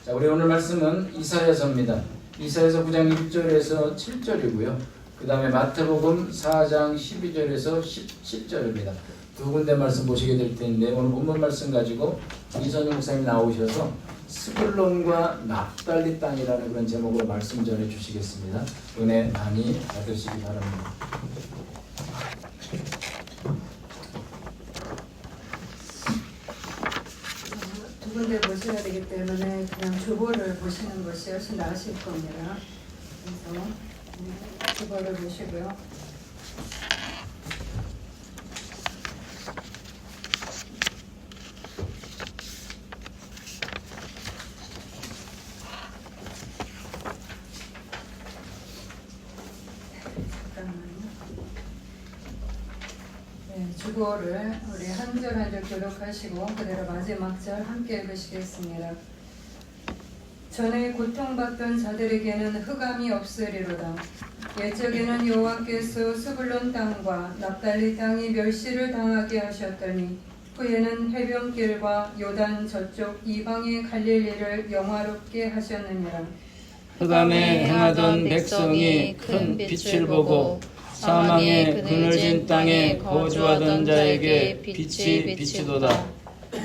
자, 우리 오늘 말씀은 이사야서입니다. 이사야서 9장 1절에서 7절이고요. 그 다음에 마태복음 4장 12절에서 17절입니다. 두 군데 말씀 보시게 될 텐데 오늘 본문 말씀 가지고 이선영 목사님 나오셔서 스불론과 납달리 땅이라는 그런 제목으로 말씀 전해 주시겠습니다. 은혜 많이 받으시기 바랍니다. 두 군데 보셔야 되기 때문에 그냥 주보를 보시는 것이 훨씬 나으실 겁니다. 그래서 주보를 보시고요. 주보를 우리 한 절 한 절 교독하시고 그대로 마지막 절 함께 읽으시겠습니다. 전에 고통받던 자들에게는 흑암이 없으리로다. 옛적에는 여호와께서 스불론 땅과 납달리 땅이 멸시를 당하게 하셨더니 후에는 해변길과 요단 저쪽 이방의 갈릴리를 영화롭게 하셨느니라. 흑암에 행하던 백성이 큰 빛을 보고 사망의 그늘진 땅에 거주하던 자에게 빛이 비치도다.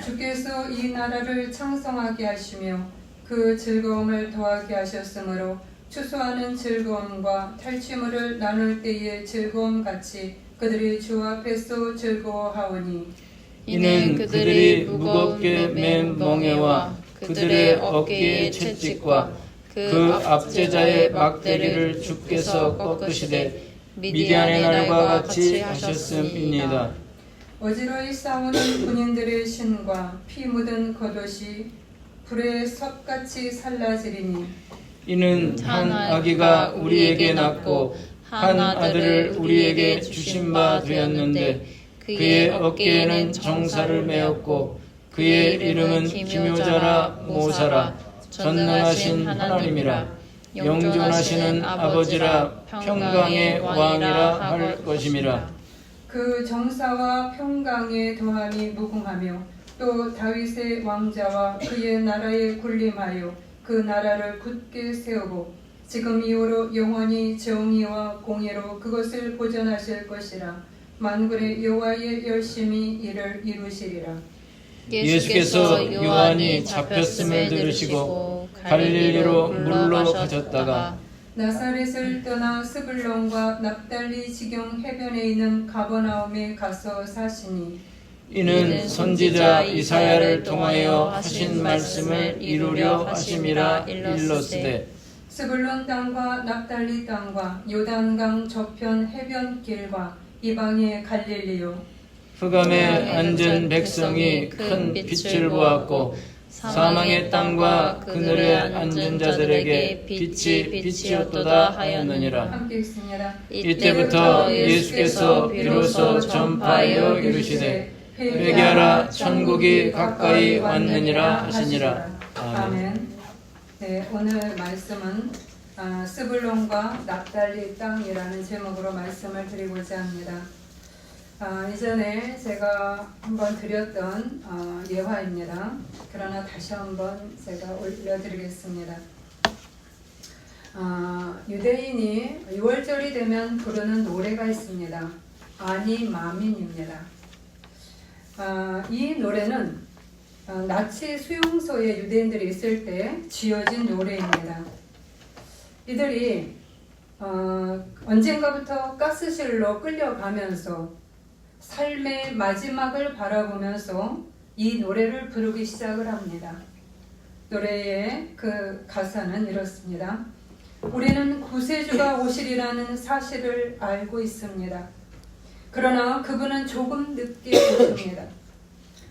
주께서 이 나라를 창성하게 하시며 그 즐거움을 더하게 하셨으므로 추수하는 즐거움과 탈취물을 나눌 때의 즐거움 같이 그들이 주 앞에서 즐거워하오니 이는 그들이 무겁게 맨 멍에와 그들의 어깨의 채찍과 그 압제자의 막대기를 주께서 꺾으시되 미디안의 날과 같이 하셨음이니이다. 어지러이 싸우는 군인들의 신과 피 묻은 겉옷이 불의 섭같이 살라지리니 이는 한 아기가 우리에게 낳고 한 아들을 우리에게 주신 바 되었는데 그의 어깨에는 정사를 메었고 그의 이름은 기묘자라 모사라 전능하신 하나님이라 영존하시는 아버지라 평강의 왕이라 할 것임이라. 그 정사와 평강의 더함이 무궁하며 또 다윗의 왕자와 그의 나라에 군림하여 그 나라를 굳게 세우고 지금 이후로 영원히 정의와 공의로 그것을 보존하실 것이라. 만군의 여호와의 열심히 이를 이루시리라. 예수께서 요한이 잡혔음을 들으시고 갈릴리로 물로 가셨다가 나사렛을 떠나 스불론과 납달리 지경 해변에 있는 가버나움에 가서 사시니 이는 선지자 이사야를 통하여 하신 말씀을 이루려 하심이라 일렀으되 스불론 땅과 납달리 땅과 요단강 저편 해변길과 이방의 갈릴리요 흑암에 앉은 백성이 큰 빛을 보았고 사망의 땅과 그늘에 앉은 자들에게 빛이 비치었도다 하였느니라. 함께 읽습니다. 이때부터 예수께서 비로소 전파하여 이르시되 회개하라 천국이 가까이 왔느니라 하시니라. 아멘. 네, 오늘 말씀은 스불론과 납달리 땅이라는 제목으로 말씀을 드리고자 합니다. 이전에 제가 한번 드렸던 예화입니다. 그러나 다시 한번 제가 올려드리겠습니다. 유대인이 6월절이 되면 부르는 노래가 있습니다. 아니 마민입니다. 이 노래는 나치 수용소에 유대인들이 있을 때 지어진 노래입니다. 이들이 언젠가부터 가스실로 끌려가면서 삶의 마지막을 바라보면서 이 노래를 부르기 시작을 합니다. 노래의 그 가사는 이렇습니다. 우리는 구세주가 오시리라는 사실을 알고 있습니다. 그러나 그분은 조금 늦게 오십니다.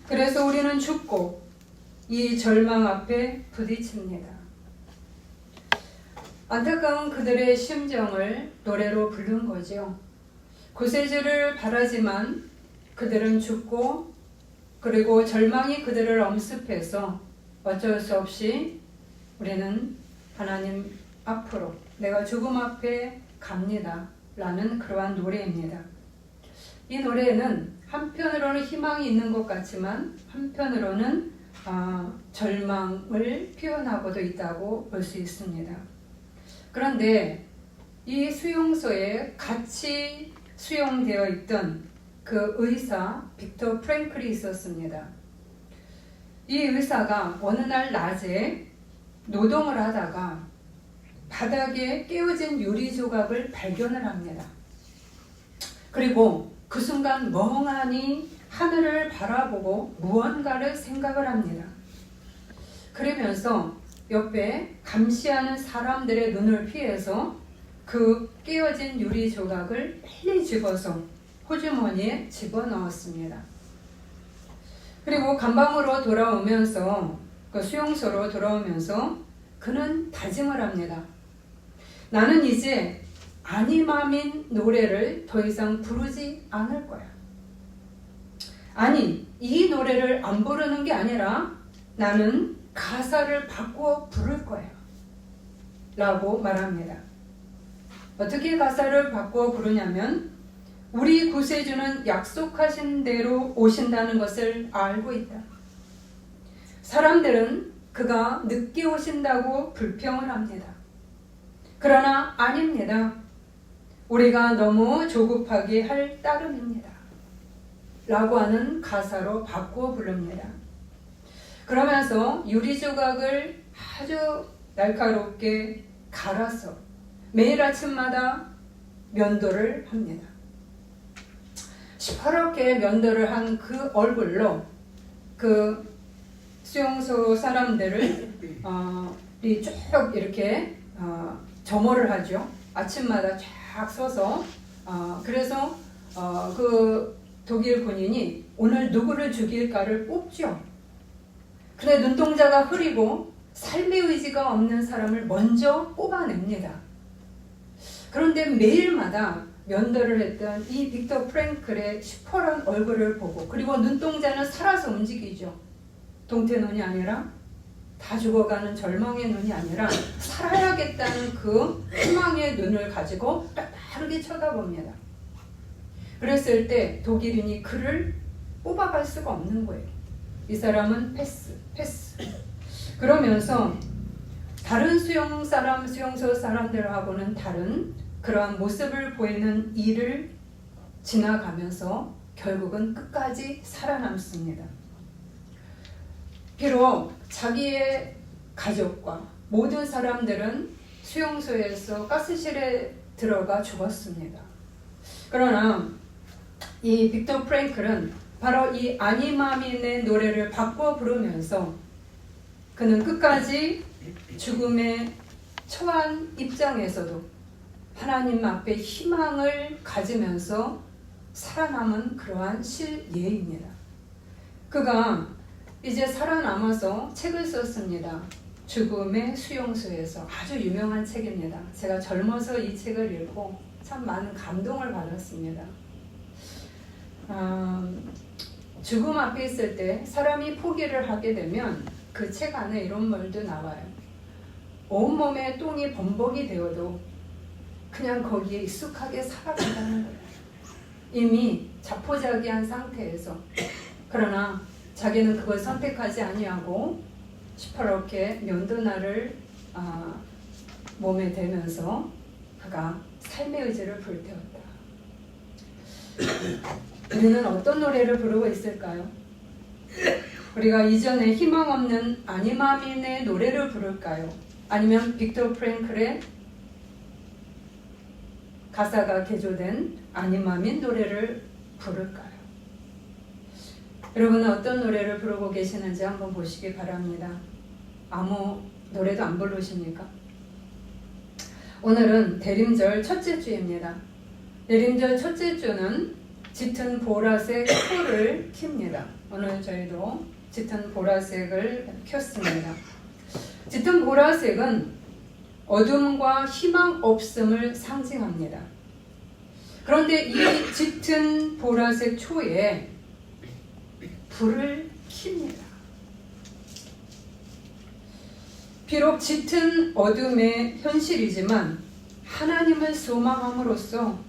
그래서 우리는 죽고 이 절망 앞에 부딪힙니다. 안타까운 그들의 심정을 노래로 부른 거죠. 구세주를 바라지만 그들은 죽고 그리고 절망이 그들을 엄습해서 어쩔 수 없이 우리는 하나님 앞으로 내가 죽음 앞에 갑니다 라는 그러한 노래입니다. 이 노래에는 한편으로는 희망이 있는 것 같지만 한편으로는 절망을 표현하고도 있다고 볼 수 있습니다. 그런데 이 수용소에 같이 수용되어 있던 그 의사 빅터 프랭클이 있었습니다. 이 의사가 어느 날 낮에 노동을 하다가 바닥에 깨어진 유리 조각을 발견을 합니다. 그리고 그 순간 멍하니 하늘을 바라보고 무언가를 생각을 합니다. 그러면서 옆에 감시하는 사람들의 눈을 피해서 그 깨어진 유리 조각을 빨리 집어서 호주머니에 집어넣었습니다. 그리고 감방으로 돌아오면서 그 수용소로 돌아오면서 그는 다짐을 합니다. 나는 이제 아니마민 노래를 더 이상 부르지 않을 거야. 아니, 이 노래를 안 부르는 게 아니라 나는 가사를 바꾸어 부를 거야 라고 말합니다. 어떻게 가사를 바꾸어 부르냐면 우리 구세주는 약속하신 대로 오신다는 것을 알고 있다. 사람들은 그가 늦게 오신다고 불평을 합니다. 그러나 아닙니다. 우리가 너무 조급하게 할 따름입니다. 라고 하는 가사로 바꾸어 부릅니다. 그러면서 유리 조각을 아주 날카롭게 갈아서 매일 아침마다 면도를 합니다. 시퍼렇게 면도를 한 그 얼굴로 그 수용소 사람들을 쭉 이렇게 점호를 하죠. 아침마다 쫙 서서 그래서 그 독일 군인이 오늘 누구를 죽일까를 뽑죠. 근데 눈동자가 흐리고 삶의 의지가 없는 사람을 먼저 뽑아냅니다. 그런데 매일마다 면도를 했던 이 빅터 프랭클의 시퍼런 얼굴을 보고 그리고 눈동자는 살아서 움직이죠. 동태눈이 아니라 다 죽어가는 절망의 눈이 아니라 살아야겠다는 그 희망의 눈을 가지고 빠르게 쳐다봅니다. 그랬을 때 독일인이 그를 뽑아갈 수가 없는 거예요. 이 사람은 패스. 그러면서 다른 수용소 사람들하고는 다른 그러한 모습을 보이는 이를 지나가면서 결국은 끝까지 살아남습니다. 비록 자기의 가족과 모든 사람들은 수용소에서 가스실에 들어가 죽었습니다. 그러나 이 빅터 프랭클은 바로 이 아니마민의 노래를 바꿔 부르면서 그는 끝까지 죽음에 처한 입장에서도 하나님 앞에 희망을 가지면서 살아남은 그러한 실예입니다. 그가 이제 살아남아서 책을 썼습니다. 죽음의 수용소에서. 아주 유명한 책입니다. 제가 젊어서 이 책을 읽고 참 많은 감동을 받았습니다. 죽음 앞에 있을 때 사람이 포기를 하게 되면 그 책 안에 이런 말도 나와요. 온몸에 똥이 범벅이 되어도 그냥 거기에 익숙하게 살아간다는 거예요. 이미 자포자기한 상태에서. 그러나 자기는 그걸 선택하지 아니하고 시퍼렇게 면도날을 몸에 대면서 그가 삶의 의지를 불태웠다. 우리는 어떤 노래를 부르고 있을까요? 우리가 이전에 희망 없는 아니마민의 노래를 부를까요? 아니면 빅터 프랭클의 가사가 개조된 아니마민 노래를 부를까요? 여러분은 어떤 노래를 부르고 계시는지 한번 보시기 바랍니다. 아무 노래도 안 부르십니까? 오늘은 대림절 첫째 주입니다. 대림절 첫째 주는 짙은 보라색 불을 켭니다. 오늘 저희도 짙은 보라색을 켰습니다. 짙은 보라색은 어둠과 희망 없음을 상징합니다. 그런데 이 짙은 보라색 초에 불을 킵니다. 비록 짙은 어둠의 현실이지만 하나님을 소망함으로써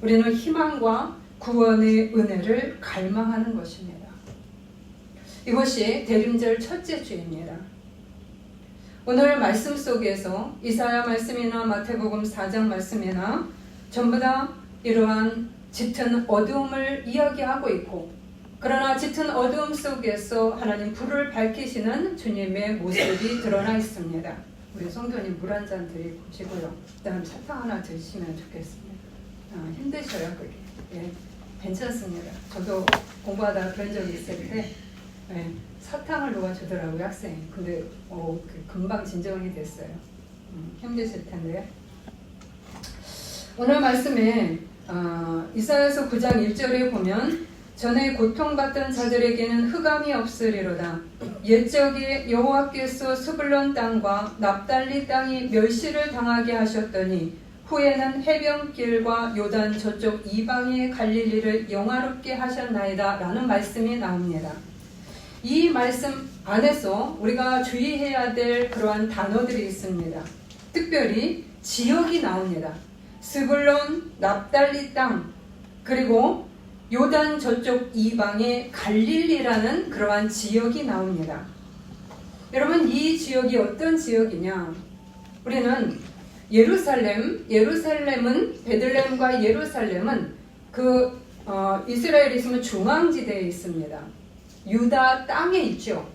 우리는 희망과 구원의 은혜를 갈망하는 것입니다. 이것이 대림절 첫째 주입니다. 오늘 말씀 속에서 이사야 말씀이나 마태복음 4장 말씀이나 전부 다 이러한 짙은 어두움을 이야기하고 있고, 그러나 짙은 어두움 속에서 하나님 불을 밝히시는 주님의 모습이 드러나 있습니다. 우리 성도님 물 한 잔 드시고요. 그 다음에 사탕 하나 드시면 좋겠습니다. 힘드셔요, 그게. 예, 괜찮습니다. 저도 공부하다가 그런 적이 있을 때 사탕을 누가 주더라고요, 학생이. 근데 금방 진정이 됐어요. 힘드실 텐데요. 오늘 말씀에 이사야서 9장 1절에 보면 전에 고통받던 자들에게는 흑암이 없으리로다. 옛적에 여호와께서 스불론 땅과 납달리 땅이 멸시를 당하게 하셨더니 후에는 해변길과 요단 저쪽 이방의 갈릴리를 영화롭게 하셨나이다 라는 말씀이 나옵니다. 이 말씀 안에서 우리가 주의해야 될 그러한 단어들이 있습니다. 특별히 지역이 나옵니다. 스불론, 납달리 땅, 그리고 요단 저쪽 이방의 갈릴리라는 그러한 지역이 나옵니다. 여러분, 이 지역이 어떤 지역이냐? 우리는 예루살렘은 베들레헴과 예루살렘은 이스라엘에 있으면 중앙지대에 있습니다. 유다 땅에 있죠.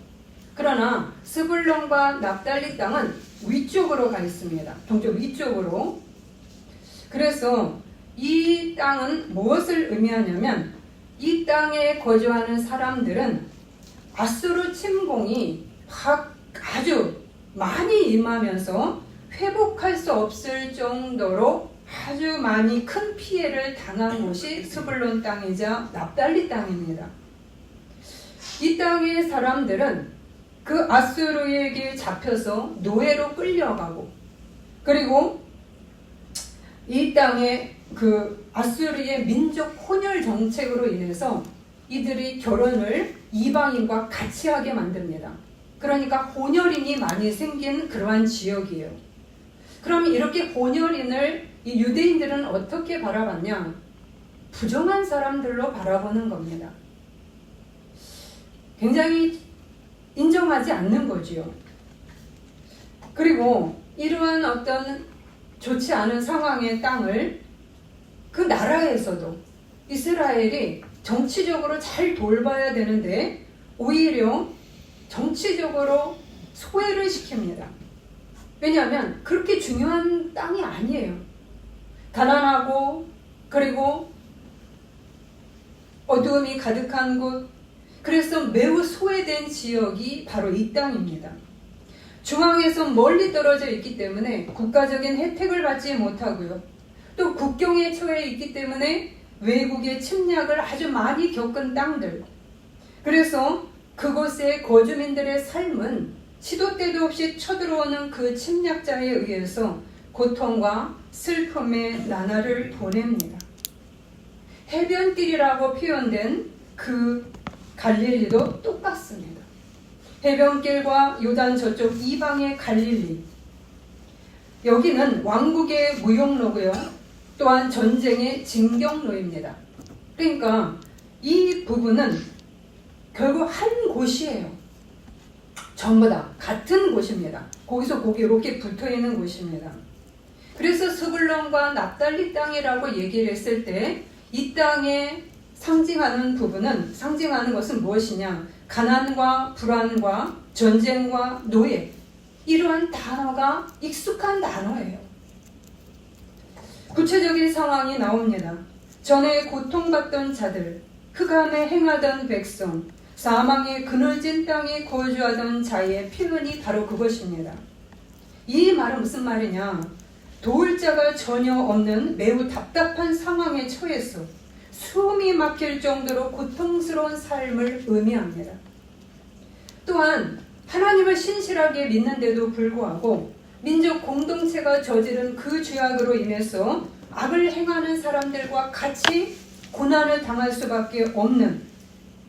그러나 스불론과 납달리 땅은 위쪽으로 가 있습니다. 동쪽 위쪽으로. 그래서 이 땅은 무엇을 의미하냐면 이 땅에 거주하는 사람들은 아수르 침공이 아주 많이 임하면서 회복할 수 없을 정도로 아주 많이 큰 피해를 당한 곳이 스불론 땅이자 납달리 땅입니다. 이 땅의 사람들은 그 아수르에게 잡혀서 노예로 끌려가고, 그리고 이 땅에 그 아수르의 민족 혼혈 정책으로 인해서 이들이 결혼을 이방인과 같이 하게 만듭니다. 그러니까 혼혈인이 많이 생긴 그러한 지역이에요. 그럼 이렇게 혼혈인을 이 유대인들은 어떻게 바라봤냐? 부정한 사람들로 바라보는 겁니다. 굉장히 인정하지 않는 거지요. 그리고 이러한 어떤 좋지 않은 상황의 땅을 그 나라에서도 이스라엘이 정치적으로 잘 돌봐야 되는데 오히려 정치적으로 소외를 시킵니다. 왜냐하면 그렇게 중요한 땅이 아니에요. 가난하고 그리고 어두움이 가득한 곳, 그래서 매우 소외된 지역이 바로 이 땅입니다. 중앙에서 멀리 떨어져 있기 때문에 국가적인 혜택을 받지 못하고요. 또 국경에 처해 있기 때문에 외국의 침략을 아주 많이 겪은 땅들. 그래서 그곳의 거주민들의 삶은 시도 때도 없이 쳐들어오는 그 침략자에 의해서 고통과 슬픔의 나날을 보냅니다. 해변길이라고 표현된 그 갈릴리도 똑같습니다. 해변길과 요단 저쪽 이방의 갈릴리. 여기는 왕국의 무용로고요. 또한 전쟁의 징경로입니다. 그러니까 이 부분은 결국 한 곳이에요. 전부 다 같은 곳입니다. 거기서 거기 이렇게 붙어있는 곳입니다. 그래서 스불론과 납달리 땅이라고 얘기를 했을 때 이 땅에 상징하는 것은 무엇이냐? 가난과 불안과 전쟁과 노예, 이러한 단어가 익숙한 단어예요. 구체적인 상황이 나옵니다. 전에 고통받던 자들, 흑암에 행하던 백성, 사망의 그늘진 땅에 거주하던 자의 표현이 바로 그것입니다. 이 말은 무슨 말이냐? 도울 자가 전혀 없는 매우 답답한 상황에 처해서 숨이 막힐 정도로 고통스러운 삶을 의미합니다. 또한 하나님을 신실하게 믿는데도 불구하고 민족 공동체가 저지른 그 죄악으로 인해서 악을 행하는 사람들과 같이 고난을 당할 수밖에 없는,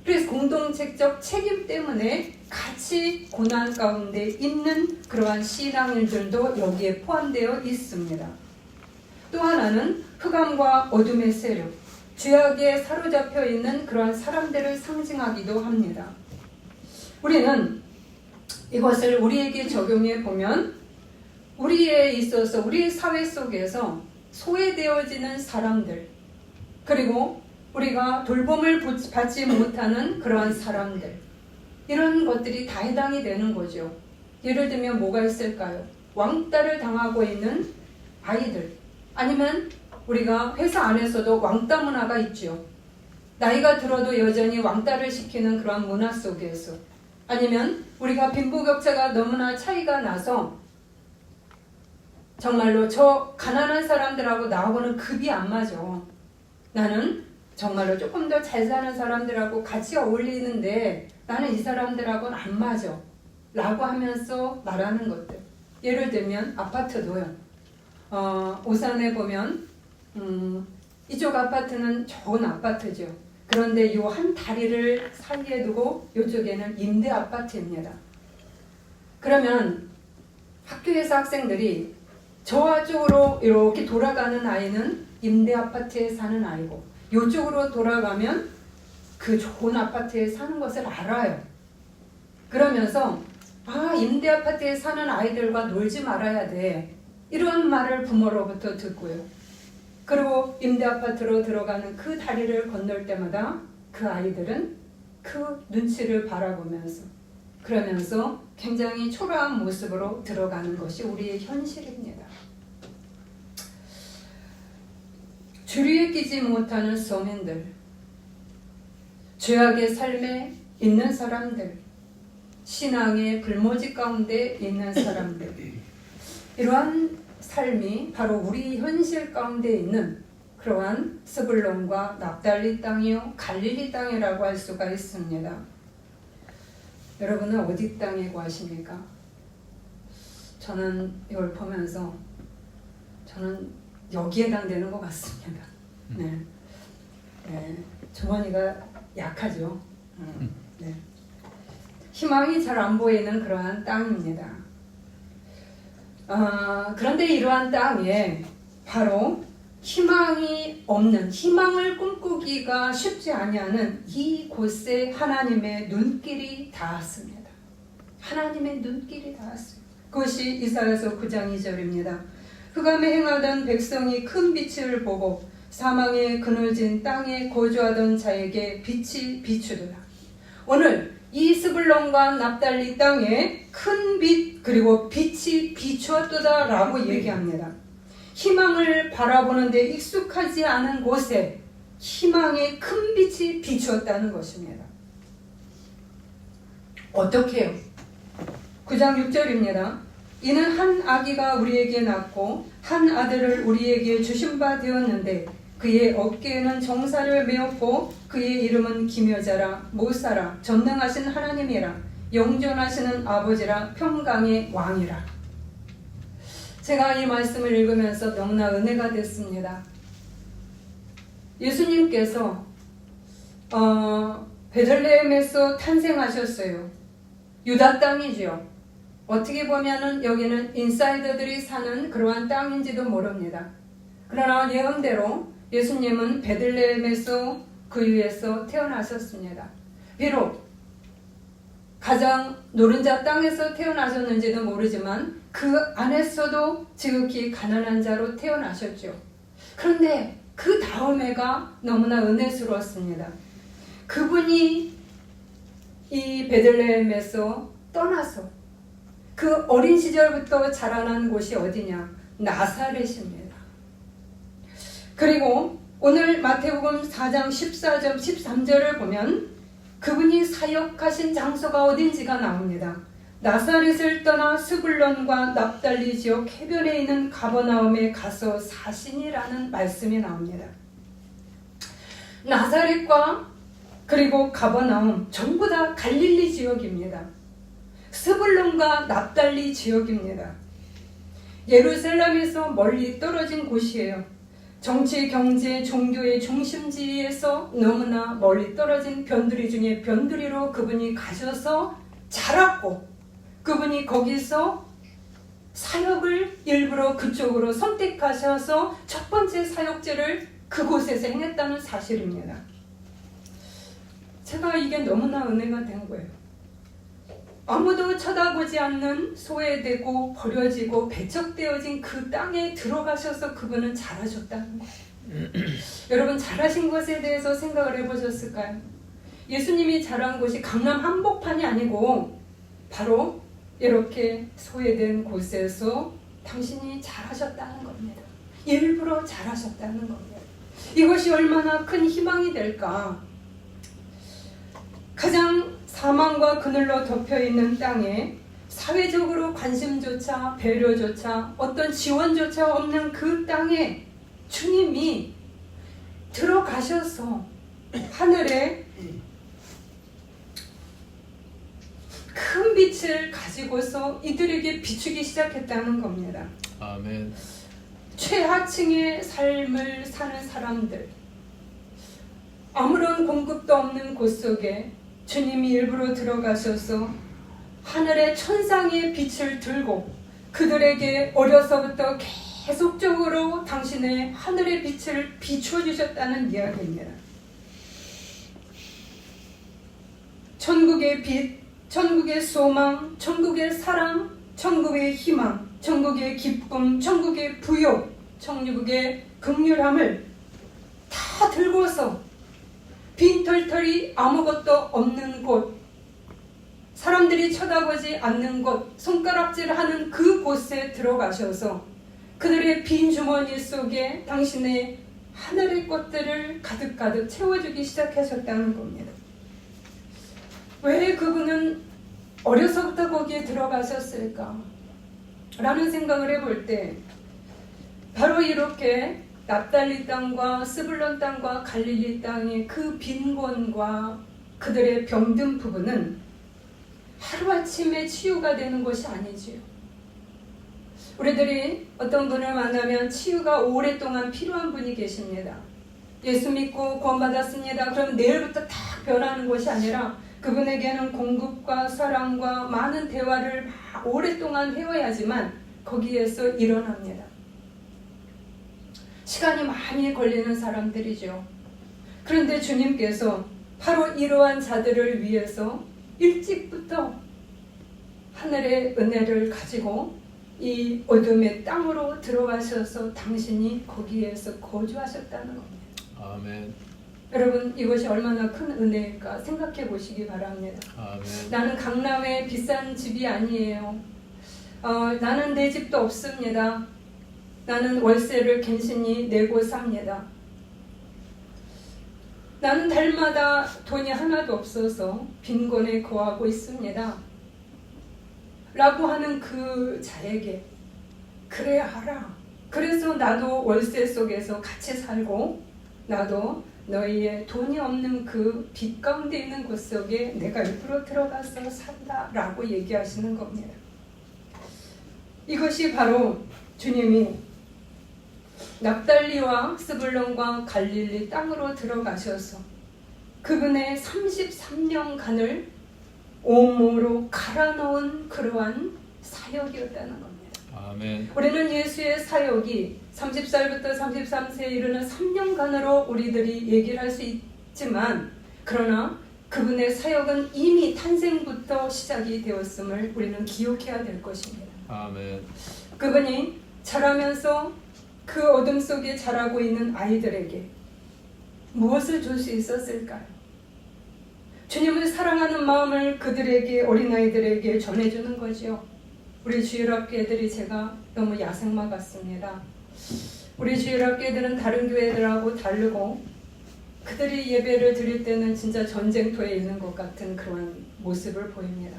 그래서 공동체적 책임 때문에 같이 고난 가운데 있는 그러한 신앙인들도 여기에 포함되어 있습니다. 또 하나는 흑암과 어둠의 세력, 죄악에 사로잡혀 있는 그러한 사람들을 상징하기도 합니다. 우리는 이것을 우리에게 적용해 보면 우리에 있어서 우리 사회 속에서 소외되어지는 사람들, 그리고 우리가 돌봄을 받지 못하는 그러한 사람들, 이런 것들이 다 해당이 되는 거죠. 예를 들면 뭐가 있을까요? 왕따를 당하고 있는 아이들, 아니면 우리가 회사 안에서도 왕따 문화가 있죠. 나이가 들어도 여전히 왕따를 시키는 그런 문화 속에서, 아니면 우리가 빈부격차가 너무나 차이가 나서 정말로 저 가난한 사람들하고 나하고는 급이 안 맞아. 나는 정말로 조금 더 잘 사는 사람들하고 같이 어울리는데 나는 이 사람들하고는 안 맞아 라고 하면서 말하는 것들. 예를 들면 아파트도요. 오산에 보면 이쪽 아파트는 좋은 아파트죠. 그런데 요 한 다리를 사이에 두고 이쪽에는 임대 아파트입니다. 그러면 학교에서 학생들이 저쪽으로 이렇게 돌아가는 아이는 임대 아파트에 사는 아이고, 이쪽으로 돌아가면 그 좋은 아파트에 사는 것을 알아요. 그러면서 임대 아파트에 사는 아이들과 놀지 말아야 돼, 이런 말을 부모로부터 듣고요. 그리고 임대 아파트로 들어가는 그 다리를 건널 때마다 그 아이들은 그 눈치를 바라보면서, 그러면서 굉장히 초라한 모습으로 들어가는 것이 우리의 현실입니다. 주류에 끼지 못하는 서민들, 죄악의 삶에 있는 사람들, 신앙의 불모지 가운데 있는 사람들, 이러한 삶이 바로 우리 현실 가운데 있는 그러한 스불론과 납달리 땅이요 갈릴리 땅이라고 할 수가 있습니다. 여러분은 어디 땅에 거하십니까? 저는 이걸 보면서 저는 여기에 해당되는 것 같습니다. 네. 주머니가 약하죠. 네. 희망이 잘 안 보이는 그러한 땅입니다. 그런데 이러한 땅에 바로 희망이 없는, 희망을 꿈꾸기가 쉽지 아니하는 이곳에 하나님의 눈길이 닿았습니다. 하나님의 눈길이 닿았습니다. 그것이 이사야서 9장 2절입니다. 흑암에 행하던 백성이 큰 빛을 보고 사망의 그늘진 땅에 거주하던 자에게 빛이 비추더라. 오늘 이 스불론과 납달리 땅에 큰 빛 그리고 빛이 비추었도다 라고 얘기합니다. 희망을 바라보는데 익숙하지 않은 곳에 희망의 큰 빛이 비추었다는 것입니다. 어떻게 해요? 9장 6절입니다. 이는 한 아기가 우리에게 낳고 한 아들을 우리에게 주신 바 되었는데 그의 어깨에는 정사를 메었고 그의 이름은 기묘자라 모사라 전능하신 하나님이라 영존하시는 아버지라 평강의 왕이라. 제가 이 말씀을 읽으면서 너무나 은혜가 됐습니다. 예수님께서 베들레헴에서 탄생하셨어요. 유다 땅이죠. 어떻게 보면은 여기는 인사이더들이 사는 그러한 땅인지도 모릅니다. 그러나 예언대로 예수님은 베들레헴에서 그 위에서 태어나셨습니다. 비록 가장 노른자 땅에서 태어나셨는지도 모르지만 그 안에서도 지극히 가난한 자로 태어나셨죠. 그런데 그 다음에가 너무나 은혜스러웠습니다. 그분이 이 베들레헴에서 떠나서 그 어린 시절부터 자라난 곳이 어디냐? 나사렛입니다. 그리고 오늘 마태복음 4장 14절 13절을 보면 그분이 사역하신 장소가 어딘지가 나옵니다. 나사렛을 떠나 스불론과 납달리 지역 해변에 있는 가버나움에 가서 사시니라는 말씀이 나옵니다. 나사렛과 그리고 가버나움 전부 다 갈릴리 지역입니다. 스불론과 납달리 지역입니다. 예루살렘에서 멀리 떨어진 곳이에요. 정치, 경제, 종교의 중심지에서 너무나 멀리 떨어진 변두리 중에 변두리로 그분이 가셔서 자랐고 그분이 거기서 사역을 일부러 그쪽으로 선택하셔서 첫 번째 사역제를 그곳에서 행했다는 사실입니다. 제가 이게 너무나 은혜가 된 거예요. 아무도 쳐다보지 않는 소외되고 버려지고 배척되어진 그 땅에 들어가셔서 그분은 잘하셨다는 거예요. 여러분, 잘하신 것에 대해서 생각을 해보셨을까요? 예수님이 잘한 곳이 강남 한복판이 아니고 바로 이렇게 소외된 곳에서 당신이 잘하셨다는 겁니다. 일부러 잘하셨다는 겁니다. 이것이 얼마나 큰 희망이 될까? 가장 사망과 그늘로 덮여있는 땅에 사회적으로 관심조차 배려조차 어떤 지원조차 없는 그 땅에 주님이 들어가셔서 하늘에 큰 빛을 가지고서 이들에게 비추기 시작했다는 겁니다. 아멘. 최하층의 삶을 사는 사람들, 아무런 공급도 없는 곳 속에 주님이 일부러 들어가셔서 하늘의 천상의 빛을 들고 그들에게 어려서부터 계속적으로 당신의 하늘의 빛을 비추어 주셨다는 이야기입니다. 천국의 빛, 천국의 소망, 천국의 사랑, 천국의 희망, 천국의 기쁨, 천국의 부요, 천국의 긍휼함을 다 들고서 빈털털이 아무것도 없는 곳, 사람들이 쳐다보지 않는 곳, 손가락질하는 그 곳에 들어가셔서 그들의 빈 주머니 속에 당신의 하늘의 것들을 가득가득 채워주기 시작하셨다는 겁니다. 왜 그분은 어려서부터 거기에 들어가셨을까? 라는 생각을 해볼 때 바로 이렇게 납달리 땅과 스불론 땅과 갈릴리 땅의 그 빈곤과 그들의 병든 부분은 하루아침에 치유가 되는 것이 아니지요. 우리들이 어떤 분을 만나면 치유가 오랫동안 필요한 분이 계십니다. 예수 믿고 구원받았습니다. 그럼 내일부터 딱 변하는 것이 아니라 그분에게는 공급과 사랑과 많은 대화를 오랫동안 해와야지만 거기에서 일어납니다. 시간이 많이 걸리는 사람들이죠. 그런데 주님께서 바로 이러한 자들을 위해서 일찍부터 하늘의 은혜를 가지고 이 어둠의 땅으로 들어가셔서 당신이 거기에서 거주하셨다는 겁니다. 아멘. 여러분, 이것이 얼마나 큰 은혜일까 생각해 보시기 바랍니다. 아멘. 나는 강남에 비싼 집이 아니에요. 나는 내 집도 없습니다. 나는 월세를 갠신히 내고 삽니다. 나는 달마다 돈이 하나도 없어서 빈곤에 거하고 있습니다. 라고 하는 그 자에게 그래 알아. 그래서 나도 월세 속에서 같이 살고 나도 너희의 돈이 없는 그 빚 가운데 있는 곳 속에 내가 일부러 들어가서 산다 라고 얘기하시는 겁니다. 이것이 바로 주님이 납달리와 스불론과 갈릴리 땅으로 들어가셔서 그분의 33년간을 온몸으로 갈아넣은 그러한 사역이었다는 겁니다. 아멘. 우리는 예수의 사역이 30살부터 33세에 이르는 3년간으로 우리들이 얘기를 할 수 있지만 그러나 그분의 사역은 이미 탄생부터 시작이 되었음을 우리는 기억해야 될 것입니다. 아멘. 그분이 자라면서 그 어둠 속에 자라고 있는 아이들에게 무엇을 줄 수 있었을까요? 주님을 사랑하는 마음을 그들에게, 어린아이들에게 전해주는 거지요. 우리 주일학교애들이 제가 너무 야생마 같습니다. 우리 주일학교애들은 다른 교회들하고 다르고 그들이 예배를 드릴 때는 진짜 전쟁터에 있는 것 같은 그런 모습을 보입니다.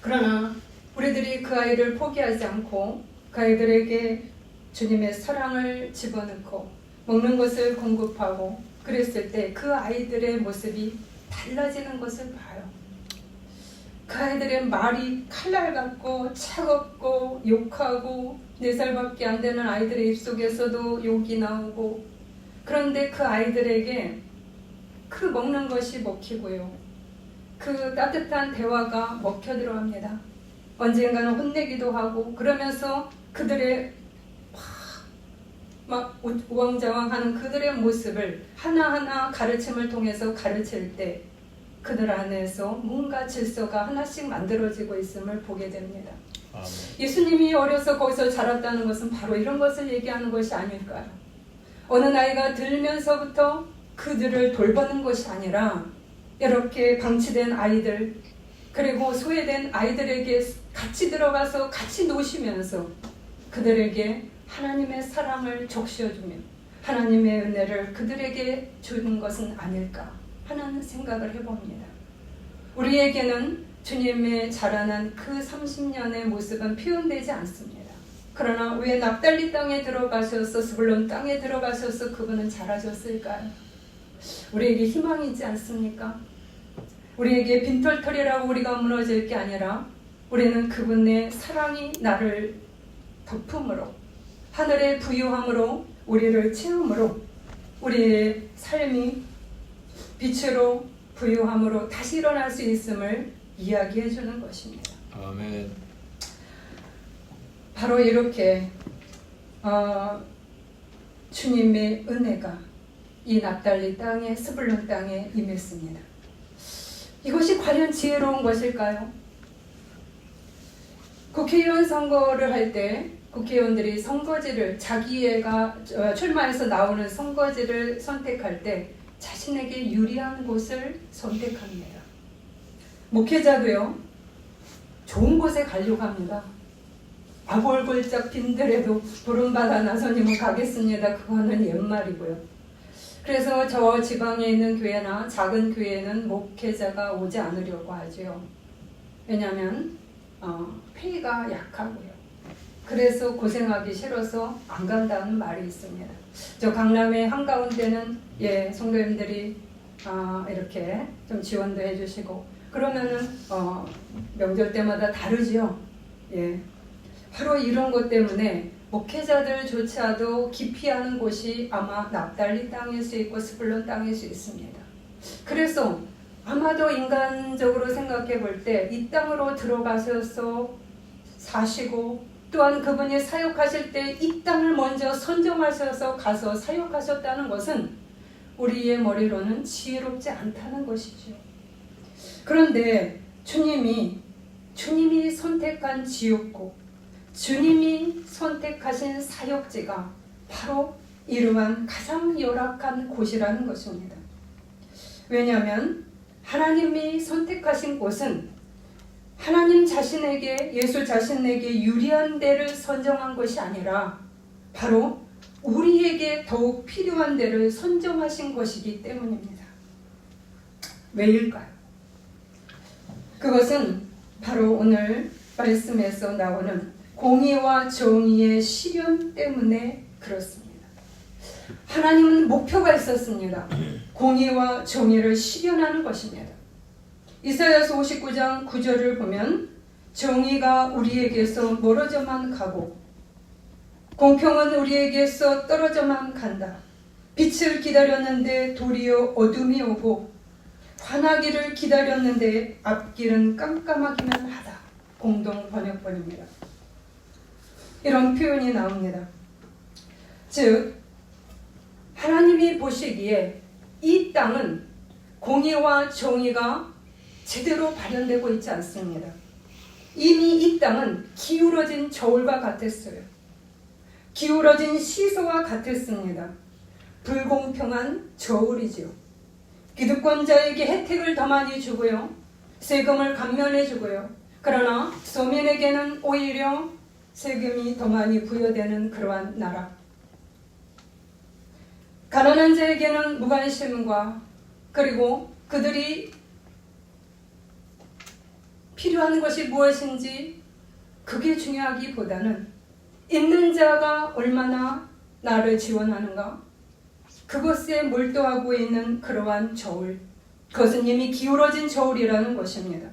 그러나 우리들이 그 아이를 포기하지 않고 그 아이들에게 주님의 사랑을 집어넣고 먹는 것을 공급하고 그랬을 때 그 아이들의 모습이 달라지는 것을 봐요. 그 아이들의 말이 칼날 같고 차갑고 욕하고 4살밖에 안 되는 아이들의 입속에서도 욕이 나오고 그런데 그 아이들에게 그 먹는 것이 먹히고요. 그 따뜻한 대화가 먹혀 들어갑니다. 언젠가는 혼내기도 하고 그러면서 그들의 막 우왕좌왕하는 그들의 모습을 하나하나 가르침을 통해서 가르칠 때 그들 안에서 뭔가 질서가 하나씩 만들어지고 있음을 보게 됩니다. 아멘. 예수님이 어려서 거기서 자랐다는 것은 바로 이런 것을 얘기하는 것이 아닐까요? 어느 나이가 들면서부터 그들을 돌보는 것이 아니라 이렇게 방치된 아이들 그리고 소외된 아이들에게 같이 들어가서 같이 노시면서 그들에게 하나님의 사랑을 적셔주며 하나님의 은혜를 그들에게 주는 것은 아닐까 하는 생각을 해봅니다. 우리에게는 주님의 자라난 그 30년의 모습은 표현되지 않습니다. 그러나 왜 납달리 땅에 들어가셔서 스불론 땅에 들어가셔서 그분은 자라셨을까요? 우리에게 희망이 있지 않습니까? 우리에게 빈털털이라고 우리가 무너질 게 아니라 우리는 그분의 사랑이 나를 덮음으로 하늘의 부유함으로 우리를 채움으로 우리의 삶이 빛으로 부유함으로 다시 일어날 수 있음을 이야기해 주는 것입니다. 아멘. 바로 이렇게 주님의 은혜가 이 납달리 땅에 스불론 땅에 임했습니다. 이것이 과연 지혜로운 것일까요? 국회의원 선거를 할 때 국회의원들이 선거지를 자기가 출마해서 나오는 선거지를 선택할 때 자신에게 유리한 곳을 선택합니다. 목회자도요, 좋은 곳에 가려고 합니다. 아골골짝 빈들에도 부름받아 나선님은 가겠습니다. 그거는 옛말이고요. 그래서 저 지방에 있는 교회나 작은 교회는 목회자가 오지 않으려고 하죠. 왜냐하면 페이가 약하고요. 그래서 고생하기 싫어서 안 간다는 말이 있습니다. 저 강남의 한가운데는 성도님들이 이렇게 좀 지원도 해주시고 그러면은 명절 때마다 다르죠. 바로 이런 것 때문에 목회자들조차도 기피하는 곳이 아마 납달리 땅일 수 있고 스불론 땅일 수 있습니다. 그래서 아마도 인간적으로 생각해 볼 때 이 땅으로 들어가셔서 사시고 또한 그분이 사역하실 때 이 땅을 먼저 선정하셔서 가서 사역하셨다는 것은 우리의 머리로는 지혜롭지 않다는 것이죠. 그런데 주님이 선택한 지옥국, 주님이 선택하신 사역지가 바로 이러한 가장 열악한 곳이라는 것입니다. 왜냐하면 하나님이 선택하신 곳은 하나님 자신에게, 예수 자신에게 유리한 데를 선정한 것이 아니라 바로 우리에게 더욱 필요한 데를 선정하신 것이기 때문입니다. 왜일까요? 그것은 바로 오늘 말씀에서 나오는 공의와 정의의 실현 때문에 그렇습니다. 하나님은 목표가 있었습니다. 공의와 정의를 실현하는 것입니다. 이사야서 59장 9절을 보면 정의가 우리에게서 멀어져만 가고 공평은 우리에게서 떨어져만 간다. 빛을 기다렸는데 도리어 어둠이 오고 환하기를 기다렸는데 앞길은 깜깜하기만 하다. 공동 번역본입니다. 이런 표현이 나옵니다. 즉 하나님이 보시기에 이 땅은 공의와 정의가 제대로 발현되고 있지 않습니다. 이미 이 땅은 기울어진 저울과 같았어요. 기울어진 시소와 같았습니다. 불공평한 저울이지요. 기득권자에게 혜택을 더 많이 주고요. 세금을 감면해 주고요. 그러나 서민에게는 오히려 세금이 더 많이 부여되는 그러한 나라. 가난한 자에게는 무관심과 그리고 그들이 필요한 것이 무엇인지 그게 중요하기보다는 있는 자가 얼마나 나를 지원하는가 그것에 몰두하고 있는 그러한 저울, 그것은 이미 기울어진 저울이라는 것입니다.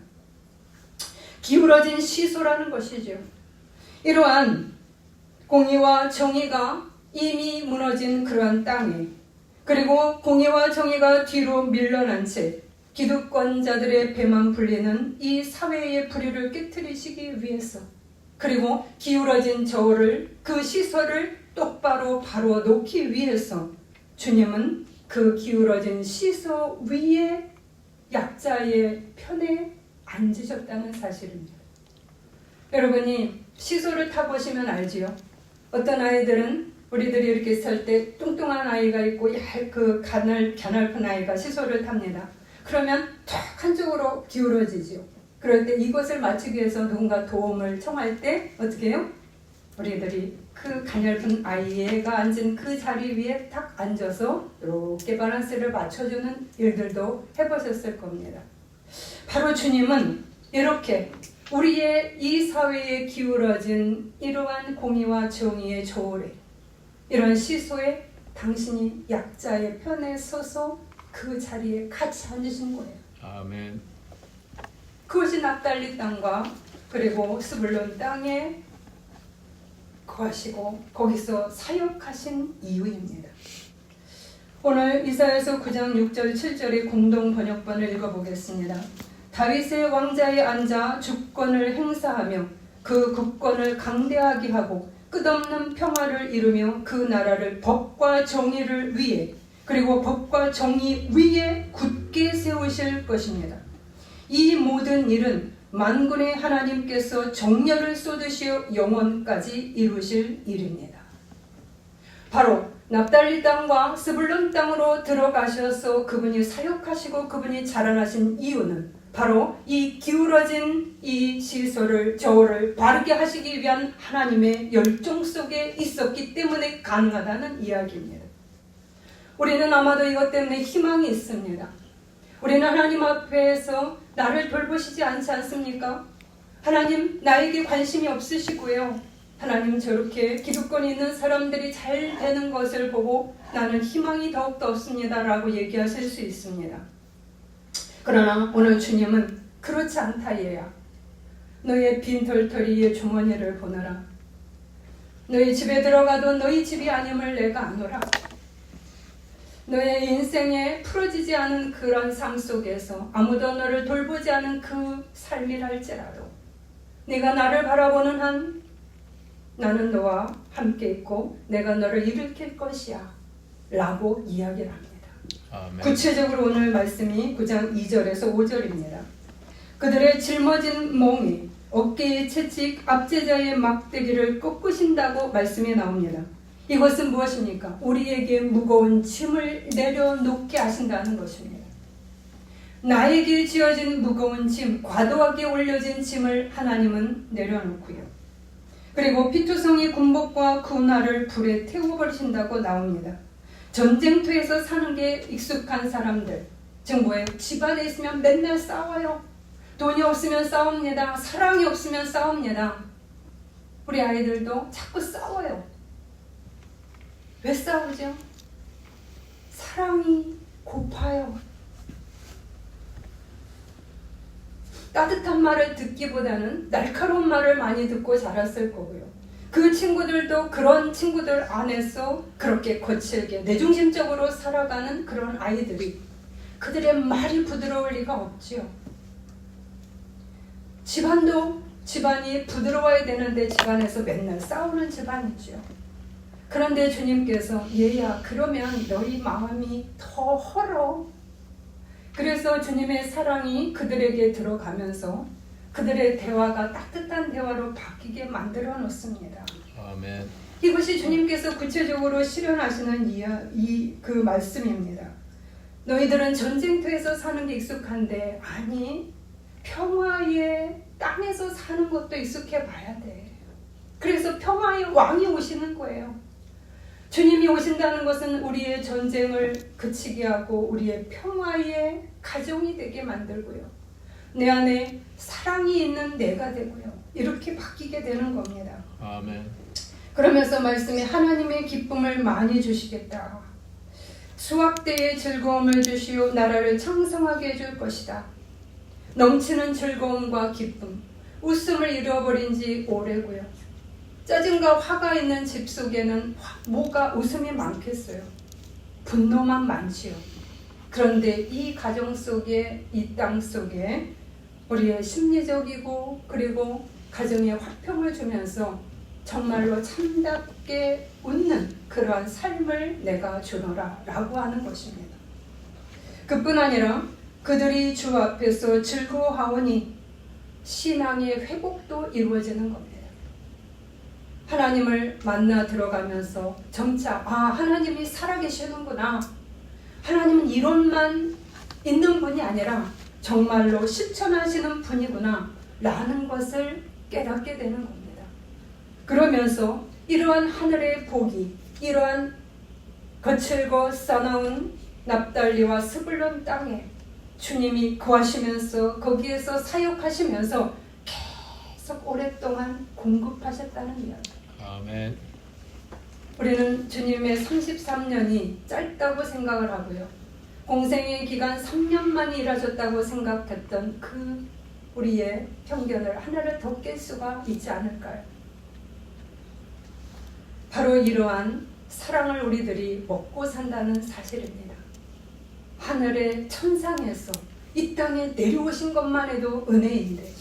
기울어진 시소라는 것이죠. 이러한 공의와 정의가 이미 무너진 그러한 땅에 그리고 공의와 정의가 뒤로 밀려난 채 기득권자들의 배만 불리는 이 사회의 불의를 깨트리시기 위해서 그리고 기울어진 저울을 그 시소를 똑바로 바로 놓기 위해서 주님은 그 기울어진 시소 위에 약자의 편에 앉으셨다는 사실입니다. 여러분이 시소를 타보시면 알지요. 어떤 아이들은 우리들이 이렇게 살 때 뚱뚱한 아이가 있고 가냘픈 아이가 시소를 탑니다. 그러면 턱 한쪽으로 기울어지지요. 그럴 때 이것을 맞추기 위해서 누군가 도움을 청할 때 어떻게 해요? 우리들이 그 가냘픈 아이가 앉은 그 자리 위에 탁 앉아서 이렇게 밸런스를 맞춰주는 일들도 해보셨을 겁니다. 바로 주님은 이렇게 우리의 이 사회에 기울어진 이러한 공의와 정의의 조울에 이런 시소에 당신이 약자의 편에 서서 그 자리에 같이 앉으신 거예요. 아멘. 그것이 납달리 땅과 그리고 스불론 땅에 거하시고 거기서 사역하신 이유입니다. 오늘 이사야서 9장 6절 7절의 공동 번역본을 읽어보겠습니다. 다윗의 왕자에 앉아 주권을 행사하며 그 국권을 강대하게 하고 끝없는 평화를 이루며 그 나라를 법과 정의를 위해 그리고 법과 정의 위에 굳게 세우실 것입니다. 이 모든 일은 만군의 하나님께서 정렬을 쏟으시어 영원까지 이루실 일입니다. 바로 납달리 땅과 스불론 땅으로 들어가셔서 그분이 사역하시고 그분이 자라나신 이유는 바로 이 기울어진 이 시소를 저울을 바르게 하시기 위한 하나님의 열정 속에 있었기 때문에 가능하다는 이야기입니다. 우리는 아마도 이것 때문에 희망이 있습니다. 우리는 하나님 앞에서 나를 돌보시지 않지 않습니까? 하나님 나에게 관심이 없으시고요. 하나님 저렇게 기득권이 있는 사람들이 잘 되는 것을 보고 나는 희망이 더욱더 없습니다 라고 얘기하실 수 있습니다. 그러나 오늘 주님은 그렇지 않다 얘야. 너의 빈 털터리의 주머니를 보너라. 너희 집에 들어가도 너희 집이 아님을 내가 아노라. 너의 인생에 풀어지지 않은 그런 삶 속에서 아무도 너를 돌보지 않은 그 삶이랄지라도 네가 나를 바라보는 한 나는 너와 함께 있고 내가 너를 일으킬 것이야 라고 이야기를 합니다. 아멘. 구체적으로 오늘 말씀이 9장 2절에서 5절입니다. 그들의 짊어진 몽이 어깨의 채찍 압제자의 막대기를 꺾으신다고 말씀이 나옵니다. 이것은 무엇입니까? 우리에게 무거운 짐을 내려놓게 하신다는 것입니다. 나에게 지어진 무거운 짐, 과도하게 올려진 짐을 하나님은 내려놓고요. 그리고 피투성이 군복과 군화를 불에 태워버리신다고 나옵니다. 전쟁터에서 사는 게 익숙한 사람들, 즉 뭐예요? 집안에 있으면 맨날 싸워요. 돈이 없으면 싸웁니다. 사랑이 없으면 싸웁니다. 우리 아이들도 자꾸 싸워요. 왜 싸우죠? 사랑이 고파요. 따뜻한 말을 듣기보다는 날카로운 말을 많이 듣고 자랐을 거고요. 그 친구들도 그런 친구들 안에서 그렇게 거칠게 내중심적으로 살아가는 그런 아이들이 그들의 말이 부드러울 리가 없지요. 집안이 부드러워야 되는데 집안에서 맨날 싸우는 집안이지요. 그런데 주님께서 얘야 그러면 너희 마음이 더 헐어. 그래서 주님의 사랑이 그들에게 들어가면서 그들의 대화가 따뜻한 대화로 바뀌게 만들어 놓습니다. 아멘. 이것이 주님께서 구체적으로 실현하시는 그 말씀입니다. 너희들은 전쟁터에서 사는 게 익숙한데 아니 평화의 땅에서 사는 것도 익숙해 봐야 돼. 그래서 평화의 왕이 오시는 거예요. 주님이 오신다는 것은 우리의 전쟁을 그치게 하고 우리의 평화의 가정이 되게 만들고요. 내 안에 사랑이 있는 내가 되고요. 이렇게 바뀌게 되는 겁니다. 아멘. 그러면서 말씀이 하나님의 기쁨을 많이 주시겠다. 수확 때에 즐거움을 주시오 나라를 창성하게 해줄 것이다. 넘치는 즐거움과 기쁨, 웃음을 잃어버린 지 오래고요. 짜증과 화가 있는 집 속에는 뭐가 웃음이 많겠어요. 분노만 많지요. 그런데 이 가정 속에 이 땅 속에 우리의 심리적이고 그리고 가정의 화평을 주면서 정말로 참답게 웃는 그러한 삶을 내가 주노라 라고 하는 것입니다. 그뿐 아니라 그들이 주 앞에서 즐거워하오니 신앙의 회복도 이루어지는 겁니다. 하나님을 만나 들어가면서 점차 하나님이 살아계시는구나. 하나님은 이론만 있는 분이 아니라 정말로 실천하시는 분이구나 라는 것을 깨닫게 되는 겁니다. 그러면서 이러한 하늘의 복이, 이러한 거칠고 싸나운 납달리와 스불론 땅에 주님이 거하시면서 거기에서 사역하시면서 계속 오랫동안 공급하셨다는 이야기. 아멘. 우리는 주님의 33년이 짧다고 생각을 하고요. 공생의 기간 3년만이 일하셨다고 생각했던 그 우리의 편견을 하나를 더 깰 수가 있지 않을까요? 바로 이러한 사랑을 우리들이 먹고 산다는 사실입니다. 하늘의 천상에서 이 땅에 내려오신 것만 해도 은혜인데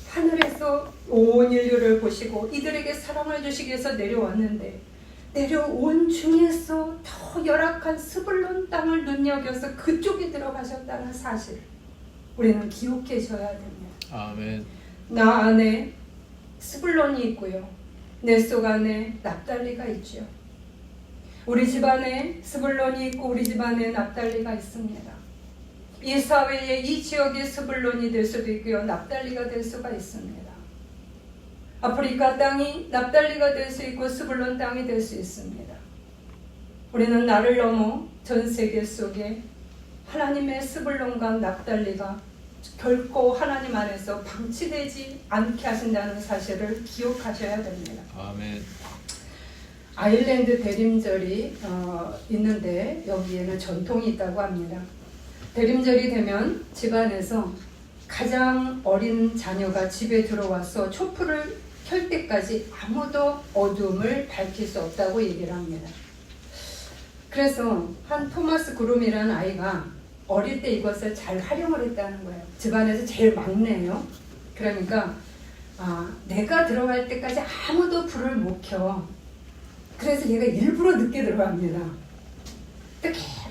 하늘에서 온 인류를 보시고 이들에게 사랑을 주시기 위해서 내려왔는데 내려온 중에서 더 열악한 스불론 땅을 눈여겨서 그쪽에 들어가셨다는 사실 우리는 기억해줘야 됩니다. 아멘. 나 안에 스불론이 있고요. 내 속 안에 납달리가 있죠. 우리 집안에 스불론이 있고 우리 집안에 납달리가 있습니다. 이 사회에 이 지역의 스불론이 될 수도 있고요. 납달리가 될 수가 있습니다. 아프리카 땅이 납달리가 될 수 있고 스불론 땅이 될 수 있습니다. 우리는 나를 넘어 전 세계 속에 하나님의 스불론과 납달리가 결코 하나님 안에서 방치되지 않게 하신다는 사실을 기억하셔야 됩니다. 아멘. 아일랜드 대림절이 있는데 여기에는 전통이 있다고 합니다. 대림절이 되면 집안에서 가장 어린 자녀가 집에 들어와서 촛불을 켤 때까지 아무도 어둠을 밝힐 수 없다고 얘기를 합니다. 그래서 한 토마스 그룸이라는 아이가 어릴 때 이것을 잘 활용을 했다는 거예요. 집안에서 제일 막내예요. 그러니까 내가 들어갈 때까지 아무도 불을 못 켜. 그래서 얘가 일부러 늦게 들어갑니다.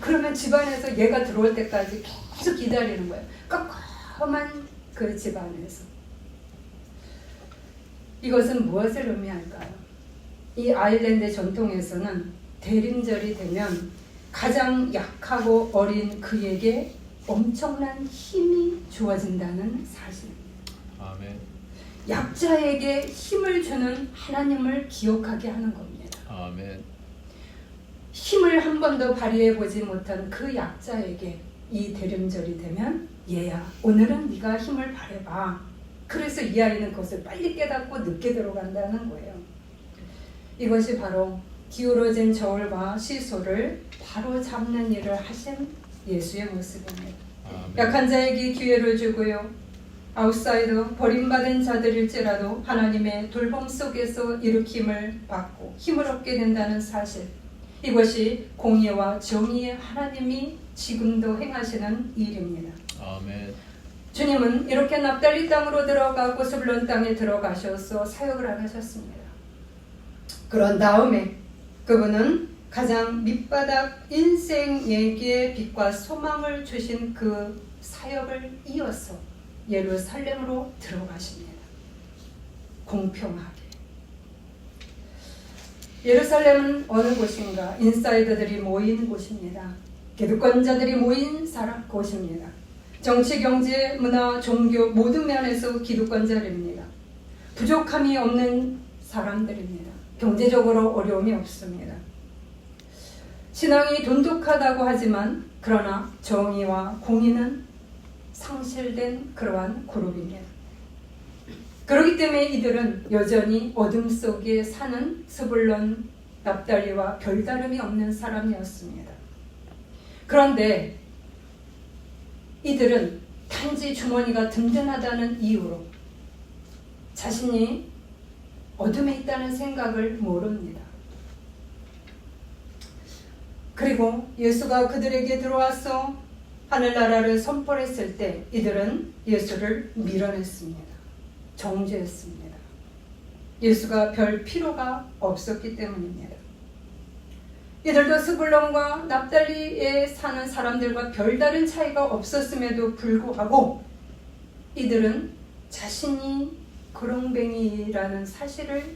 그러면 집안에서 얘가 들어올 때까지 계속 기다리는 거예요. 깜깜한 그 집안에서. 이것은 무엇을 의미할까요? 이 아일랜드 전통에서는 대림절이 되면 가장 약하고 어린 그에게 엄청난 힘이 주어진다는 사실입니다. 아멘. 약자에게 힘을 주는 하나님을 기억하게 하는 겁니다. 아멘. 힘을 한 번도 발휘해 보지 못한 그 약자에게 이 대림절이 되면 얘야 오늘은 네가 힘을 발휘해봐. 그래서 이 아이는 그것을 빨리 깨닫고 늦게 들어간다는 거예요. 이것이 바로 기울어진 저울과 시소를 바로 잡는 일을 하신 예수의 모습입니다. 아멘. 약한 자에게 기회를 주고요. 아웃사이더 버림받은 자들일지라도 하나님의 돌봄 속에서 일으킴을 받고 힘을 얻게 된다는 사실. 이것이 공의와 정의의 하나님이 지금도 행하시는 일입니다. 아멘. 주님은 이렇게 납달리 땅으로 들어가고 스불론 땅에 들어가셔서 사역을 하셨습니다. 그런 다음에 그분은 가장 밑바닥 인생에게 빛과 소망을 주신 그 사역을 이어서 예루살렘으로 들어가십니다. 공평하게. 예루살렘은 어느 곳인가? 인사이더들이 모인 곳입니다. 기득권자들이 모인 곳입니다. 정치, 경제, 문화, 종교 모든 면에서 기득권자들입니다. 부족함이 없는 사람들입니다. 경제적으로 어려움이 없습니다. 신앙이 돈독하다고 하지만 그러나 정의와 공의는 상실된 그러한 그룹입니다. 그렇기 때문에 이들은 여전히 어둠 속에 사는 스불론, 납달리와 별다름이 없는 사람이었습니다. 그런데 이들은 단지 주머니가 든든하다는 이유로 자신이 어둠에 있다는 생각을 모릅니다. 그리고 예수가 그들에게 들어와서 하늘나라를 선포했을 때 이들은 예수를 밀어냈습니다. 정죄했습니다. 예수가 별 필요가 없었기 때문입니다. 이들도 스불론과 납달리에 사는 사람들과 별다른 차이가 없었음에도 불구하고 이들은 자신이 거렁뱅이라는 사실을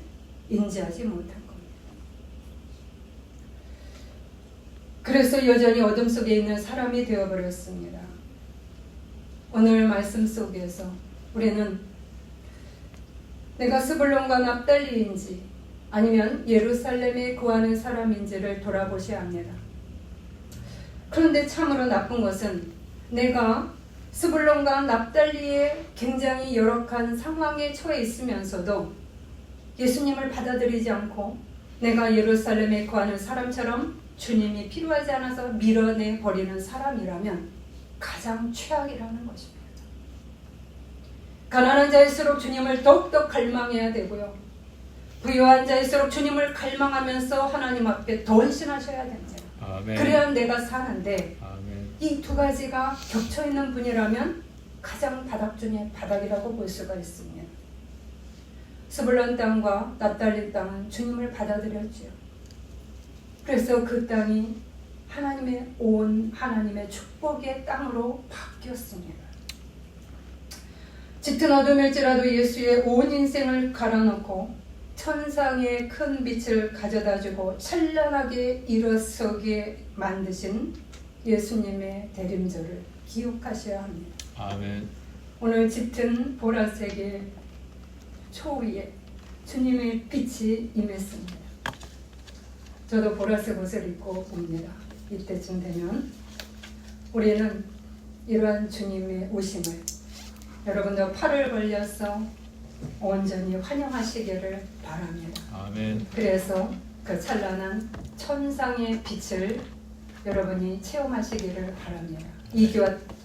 인지하지 못한 겁니다. 그래서 여전히 어둠 속에 있는 사람이 되어버렸습니다. 오늘 말씀 속에서 우리는 내가 스불론과 납달리인지 아니면 예루살렘에 거하는 사람인지를 돌아보셔야 합니다. 그런데 참으로 나쁜 것은 내가 스불론과 납달리의 굉장히 열악한 상황에 처해 있으면서도 예수님을 받아들이지 않고 내가 예루살렘에 거하는 사람처럼 주님이 필요하지 않아서 밀어내 버리는 사람이라면 가장 최악이라는 것입니다. 가난한 자일수록 주님을 더욱더 갈망해야 되고요. 부유한 자일수록 주님을 갈망하면서 하나님 앞에 더 헌신하셔야 됩니다. 아멘. 그래야 내가 사는데 아멘. 이 두 가지가 겹쳐있는 분이라면 가장 바닥 중에 바닥이라고 볼 수가 있습니다. 스불론 땅과 납달리 땅은 주님을 받아들였지요. 그래서 그 땅이 하나님의 온 하나님의 축복의 땅으로 바뀌었습니다. 짙은 어둠일지라도 예수의 온 인생을 갈아넣고 천상의 큰 빛을 가져다주고 찬란하게 일어서게 만드신 예수님의 대림절을 기억하셔야 합니다. 아멘. 오늘 짙은 보라색의 초위에 주님의 빛이 임했습니다. 저도 보라색 옷을 입고 옵니다. 이때쯤 되면 우리는 이러한 주님의 오심을 여러분도 팔을 벌려서 온전히 환영하시기를 바랍니다. 아멘. 그래서 그 찬란한 천상의 빛을 여러분이 체험하시기를 바랍니다. 이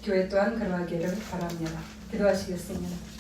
교회 또한 그러하기를 바랍니다. 기도하시겠습니다.